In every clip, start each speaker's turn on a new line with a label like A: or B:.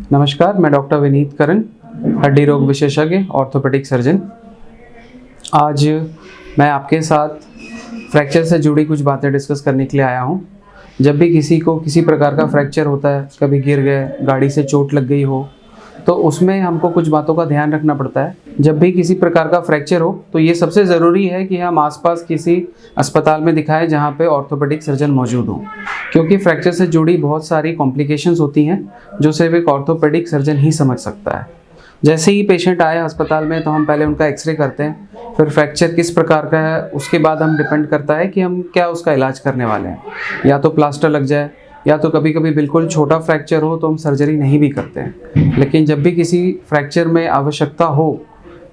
A: नमस्कार, मैं डॉक्टर विनीत करन, हड्डी रोग विशेषज्ञ, ऑर्थोपेडिक सर्जन। आज मैं आपके साथ फ्रैक्चर से जुड़ी कुछ बातें डिस्कस करने के लिए आया हूँ। जब भी किसी को किसी प्रकार का फ्रैक्चर होता है, कभी गिर गए, गाड़ी से चोट लग गई हो, तो उसमें हमको कुछ बातों का ध्यान रखना पड़ता है। जब भी किसी प्रकार का फ्रैक्चर हो तो ये सबसे ज़रूरी है कि हम आसपास किसी अस्पताल में दिखाएं जहाँ पे ऑर्थोपेडिक सर्जन मौजूद हो, क्योंकि फ्रैक्चर से जुड़ी बहुत सारी कॉम्प्लिकेशंस होती हैं जो सिर्फ एक ऑर्थोपेडिक सर्जन ही समझ सकता है। जैसे ही पेशेंट आए अस्पताल में तो हम पहले उनका एक्सरे करते हैं, फिर फ्रैक्चर किस प्रकार का है उसके बाद हम डिपेंड करता है कि हम क्या उसका इलाज करने वाले हैं। या तो प्लास्टर लग जाए, या तो कभी कभी बिल्कुल छोटा फ्रैक्चर हो तो हम सर्जरी नहीं भी करते हैं। लेकिन जब भी किसी फ्रैक्चर में आवश्यकता हो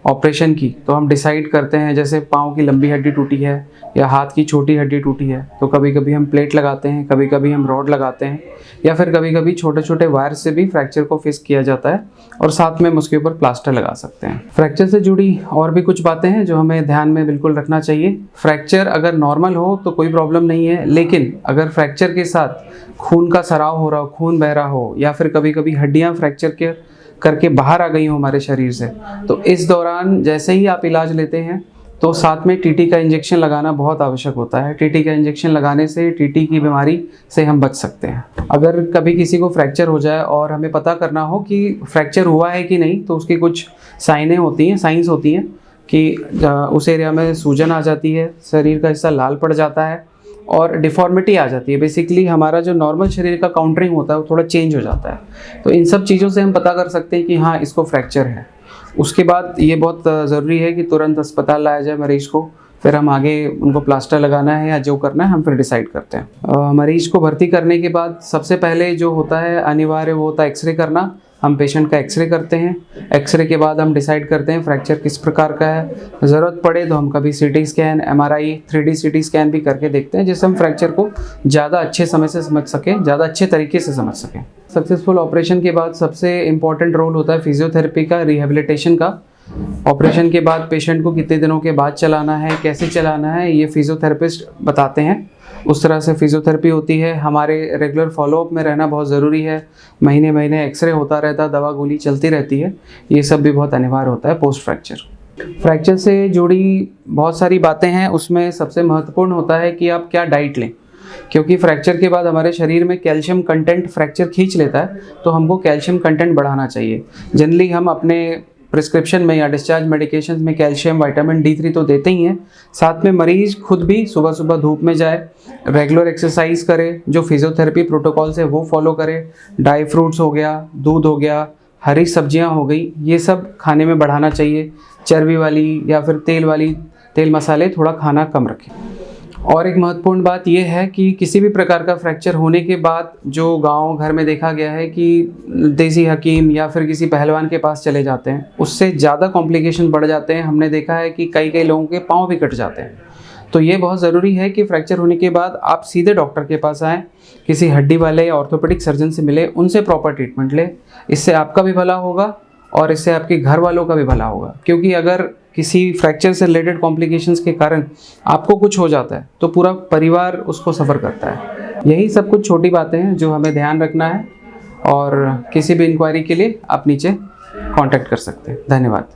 A: ऑपरेशन की तो हम डिसाइड करते हैं, जैसे पाँव की लंबी हड्डी टूटी है या हाथ की छोटी हड्डी टूटी है तो कभी कभी हम प्लेट लगाते हैं, कभी कभी हम रॉड लगाते हैं, या फिर कभी कभी छोटे छोटे वायर से भी फ्रैक्चर को फिक्स किया जाता है और साथ में हम उसके ऊपर प्लास्टर लगा सकते हैं। फ्रैक्चर से जुड़ी और भी कुछ बातें हैं जो हमें ध्यान में बिल्कुल रखना चाहिए। फ्रैक्चर अगर नॉर्मल हो तो कोई प्रॉब्लम नहीं है, लेकिन अगर फ्रैक्चर के साथ खून का सराव हो रहा हो, खून बह रहा हो, या फिर कभी कभी हड्डियाँ फ्रैक्चर करके बाहर आ गई हो हमारे शरीर से, तो इस दौरान जैसे ही आप इलाज लेते हैं तो साथ में टीटी का इंजेक्शन लगाना बहुत आवश्यक होता है। टीटी का इंजेक्शन लगाने से टीटी की बीमारी से हम बच सकते हैं। अगर कभी किसी को फ्रैक्चर हो जाए और हमें पता करना हो कि फ्रैक्चर हुआ है कि नहीं, तो उसकी कुछ साइंस होती हैं कि उस एरिया में सूजन आ जाती है, शरीर का हिस्सा लाल पड़ जाता है और डिफॉर्मिटी आ जाती है। बेसिकली हमारा जो नॉर्मल शरीर का काउंटरिंग होता है वो थोड़ा चेंज हो जाता है। तो इन सब चीज़ों से हम पता कर सकते हैं कि हाँ, इसको फ्रैक्चर है। उसके बाद ये बहुत ज़रूरी है कि तुरंत अस्पताल लाया जाए मरीज़ को, फिर हम आगे उनको प्लास्टर लगाना है या जो करना है हम फिर डिसाइड करते हैं। मरीज़ को भर्ती करने के बाद सबसे पहले जो होता है अनिवार्य वो होता है एक्सरे करना। हम पेशेंट का एक्सरे करते हैं, एक्सरे के बाद हम डिसाइड करते हैं फ्रैक्चर किस प्रकार का है। ज़रूरत पड़े तो हम कभी CT scan, MRI, 3D CT scan भी करके देखते हैं, जिससे हम फ्रैक्चर को ज़्यादा अच्छे समय से समझ सकें, ज़्यादा अच्छे तरीके से समझ सकें। सक्सेसफुल ऑपरेशन के बाद सबसे इम्पॉर्टेंट रोल होता है फिजियोथेरेपी का, रिहेबिलिटेशन का। ऑपरेशन के बाद पेशेंट को कितने दिनों के बाद चलाना है, कैसे चलाना है, ये फिजियोथेरेपिस्ट बताते हैं। उस तरह से फिजियोथेरेपी होती है। हमारे रेगुलर फॉलोअप में रहना बहुत ज़रूरी है। महीने महीने एक्सरे होता रहता है, दवा गोली चलती रहती है। ये सब भी बहुत अनिवार्य होता है पोस्ट फ्रैक्चर से जुड़ी बहुत सारी बातें हैं। उसमें सबसे महत्वपूर्ण होता है कि आप क्या डाइट लें, क्योंकि फ्रैक्चर के बाद हमारे शरीर में कैल्शियम कंटेंट फ्रैक्चर खींच लेता है, तो हमको कैल्शियम कंटेंट बढ़ाना चाहिए। जनरली हम अपने प्रिस्क्रिप्शन में या डिस्चार्ज मेडिकेशन में कैल्शियम, विटामिन D3 तो देते ही हैं। साथ में मरीज़ खुद भी सुबह सुबह धूप में जाए, रेगुलर एक्सरसाइज करे, जो फिजियोथेरेपी प्रोटोकॉल्स है वो फॉलो करे। ड्राई फ्रूट्स हो गया, दूध हो गया, हरी सब्जियां हो गई, ये सब खाने में बढ़ाना चाहिए। चर्बी वाली या फिर तेल मसाले थोड़ा खाना कम रखें। और एक महत्वपूर्ण बात यह है कि किसी भी प्रकार का फ्रैक्चर होने के बाद जो गांव घर में देखा गया है कि देसी हकीम या फिर किसी पहलवान के पास चले जाते हैं, उससे ज़्यादा कॉम्प्लिकेशन बढ़ जाते हैं। हमने देखा है कि कई लोगों के पाँव भी कट जाते हैं। तो ये बहुत ज़रूरी है कि फ्रैक्चर होने के बाद आप सीधे डॉक्टर के पास आएँ, किसी हड्डी वाले या ऑर्थोपेडिक सर्जन से मिले, उनसे प्रॉपर ट्रीटमेंट लें। इससे आपका भी भला होगा और इससे आपके घर वालों का भी भला होगा। क्योंकि अगर किसी फ्रैक्चर से रिलेटेड कॉम्प्लिकेशंस के कारण आपको कुछ हो जाता है तो पूरा परिवार उसको सफ़र करता है। यही सब कुछ छोटी बातें हैं जो हमें ध्यान रखना है, और किसी भी इंक्वायरी के लिए आप नीचे कांटेक्ट कर सकते हैं। धन्यवाद।